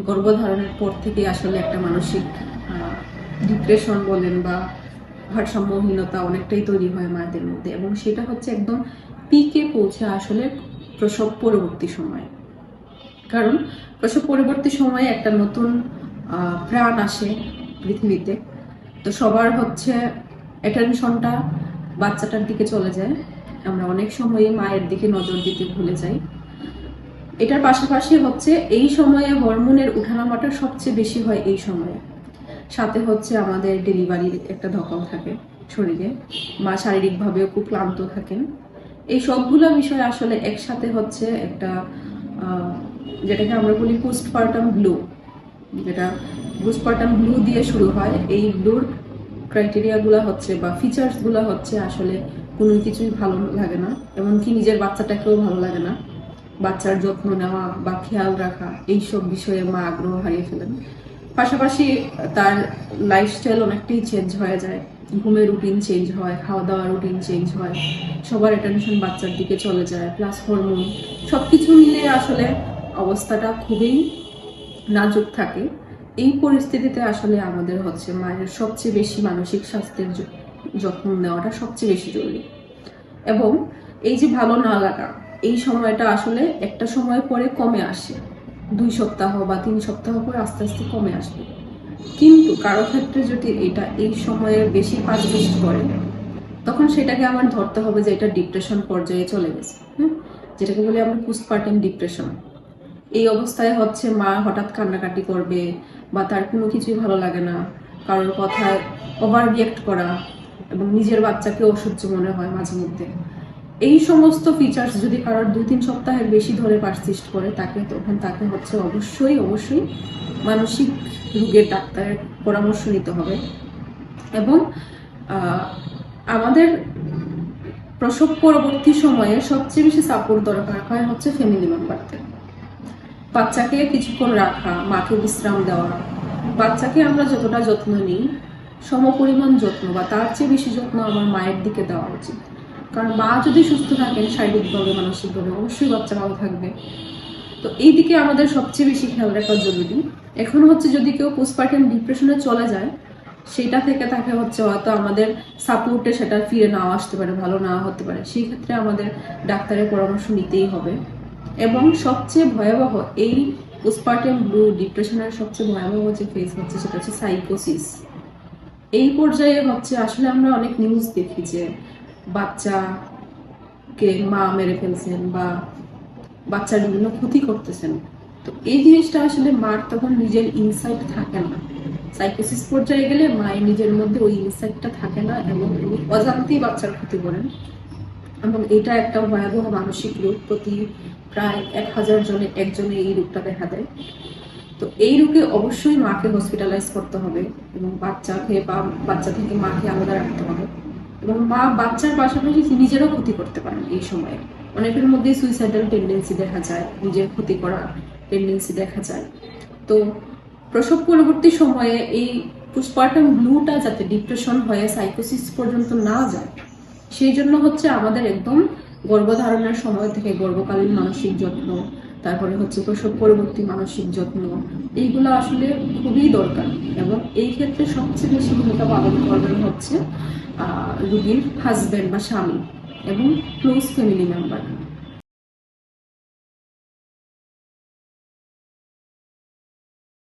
গর্ভধারণের পর থেকে আসলে একটা মানসিক ডিপ্রেশন বলেন বা ভারসাম্যহীনতা অনেকটাই তৈরি হয় মায়েদের মধ্যে, এবং সেটা হচ্ছে একদম পিকে পৌঁছে আসলে প্রসব পরবর্তী সময়ে। কারণ প্রসব পরবর্তী সময়ে একটা নতুন প্রাণ আসে পৃথিবীতে, তো সবার হচ্ছে অ্যাটেনশনটা বাচ্চাটার দিকে চলে যায়। আমরা অনেক সময় মায়ের দিকে নজর দিতে ভুলে যাই। এটার পাশাপাশি হচ্ছে এই সময়ে হরমোনের উঠানামাটা সবচেয়ে বেশি হয় এই সময়ে। সাথে হচ্ছে আমাদের ডেলিভারির একটা ধকল থাকে শরীরে, মা শারীরিকভাবেও খুব ক্লান্ত থাকেন। এই সবগুলো বিষয় আসলে একসাথে হচ্ছে একটা যেটাকে আমরা বলি পোস্টপার্টাম ব্লু, যেটা পোস্টপার্টাম ব্লু দিয়ে শুরু হয়। এই ব্লুর ক্রাইটেরিয়াগুলো হচ্ছে বা ফিচার্সগুলো হচ্ছে আসলে কোনো কিছুই ভালো লাগে না, এমনকি নিজের বাচ্চাটাকেও ভালো লাগে না। বাচ্চার যত্ন নেওয়া বা খেয়াল রাখা এইসব বিষয়ে মা আগ্রহ হারিয়ে ফেলেন। পাশাপাশি তার লাইফস্টাইল অনেকটাই চেঞ্জ হয়ে যায়, ঘুমের রুটিন চেঞ্জ হয়, খাওয়া দাওয়ার রুটিন চেঞ্জ হয়, সবার অ্যাটেনশন বাচ্চার দিকে চলে যায়, প্লাস হরমোন সবকিছু মিলে আসলে অবস্থাটা খুবই নাজুক থাকে। এই পরিস্থিতিতে আসলে আমাদের হচ্ছে মায়ের সবচেয়ে বেশি মানসিক স্বাস্থ্যের যত্ন নেওয়াটা সবচেয়ে বেশি জরুরি। এবং এই যে ভালো না লাগা, এই সময়টা আসলে একটা সময় পরে কমে আসে, 2 সপ্তাহ বা 3 সপ্তাহ পরে আস্তে আস্তে কমে আসবে। কিন্তু কারো ক্ষেত্রে যদি এটা এই সময়ে বেশি পারসিস্ট করে, তখন সেটাকে আমার ধরতে হবে যে এটা ডিপ্রেশন পর্যায়ে চলে গেছে। যেটাকে বলি আমরা পোস্টপার্টাম ডিপ্রেশন। এই অবস্থায় হচ্ছে মা হঠাৎ কান্নাকাটি করবে, বা তার কোনো কিছুই ভালো লাগে না, কারোর কথায় ওভার রিয়েক্ট করা, এবং নিজের বাচ্চাকে অসহ্য মনে হয় মাঝে মধ্যে। এই সমস্ত ফিচার্স যদি কারোর 2-3 সপ্তাহের বেশি ধরে পারসিস্ট করে, তখন তাকে হচ্ছে অবশ্যই মানসিক রোগের ডাক্তারের পরামর্শ নিতে হবে। এবং আমাদের প্রসব পরবর্তী সময়ে সবচেয়ে বেশি সাপোর্ট দরকার হয় হচ্ছে ফ্যামিলি মেম্বারদের। বাচ্চাকে কিছুক্ষণ রাখা, মাকে বিশ্রাম দেওয়া, বাচ্চাকে আমরা যতটা যত্ন নিই সমপরিমাণ যত্ন বা তার চেয়ে বেশি যত্ন আমার মায়ের দিকে দেওয়া উচিত। কারণ মা যদি সুস্থ থাকেন শারীরিকভাবে মানসিকভাবে, অবশ্যই বাচ্চা ভালো থাকবে। তো এই দিকে আমাদের সবচেয়ে বেশি খেয়াল রাখা জরুরি। এখন হচ্ছে যদি কেউ পোস্টপার্টাম ডিপ্রেশনে চলে যায়, সেটা থেকে তাকে হচ্ছে হয়তো আমাদের সাপোর্টে সেটা ফিরে নাও আসতে পারে, ভালো না হতে পারে। সেই ক্ষেত্রে আমাদের ডাক্তারের পরামর্শ নিতেই হবে। এবং সবচেয়ে ভয়াবহ এই পোস্টপার্টাম ব্লু ডিপ্রেশনের সবচেয়ে ভয়াবহ যে ফেজ হচ্ছে সেটা হচ্ছে সাইকোসিস। এই পর্যায়ে হচ্ছে আসলে আমরা অনেক নিউজ দেখি যে বাচ্চাকে মা মেরে ফেলছেন বা বাচ্চার বিভিন্ন ক্ষতি করতেছেন। তো এই জিনিসটা আসলে মার তখন নিজের ইনসাইট থাকে না। সাইকোসিস পর্যায়ে গেলে মায়ের নিজের মধ্যে ওই ইনসাইটটা থাকে না, এবং উনি অজান্তেই বাচ্চার ক্ষতি করেন। এবং এটা একটা ভয়াবহ মানসিক রোগ, প্রতি প্রায় 1000 জনে একজনে এই রোগটা দেখা দেয়। তো এই রোগে অবশ্যই মাকে হসপিটালাইজ করতে হবে, এবং বাচ্চা থেকে মাকে আলাদা রাখতে হবে। এবং মা বাচ্চার পাশাপাশি নিজেরও ক্ষতি করতে পারেন এই সময়ে। অনেকের মধ্যে সুইসাইডাল টেন্ডেন্সি দেখা যায়, নিজের ক্ষতি করা টেন্ডেন্সি দেখা যায়। তো প্রসব পরবর্তী সময়ে এই পোস্টপার্টাম ব্লুটা যাতে ডিপ্রেশন হয়ে সাইকোসিস পর্যন্ত না যায়, সেই জন্য হচ্ছে আমাদের একদম গর্ভধারণের সময় থেকে গর্ভকালীন মানসিক যত্ন, তারপরে হচ্ছে প্রসব পরবর্তী মানসিক যত্ন, এইগুলো আসলে খুবই দরকার। এবং এই ক্ষেত্রে সবচেয়ে বেশি ভূমিকা পালন করবেন হচ্ছে রোগীর হাজব্যান্ড বা স্বামী এবং ক্লোজ ফ্যামিলি মেম্বার।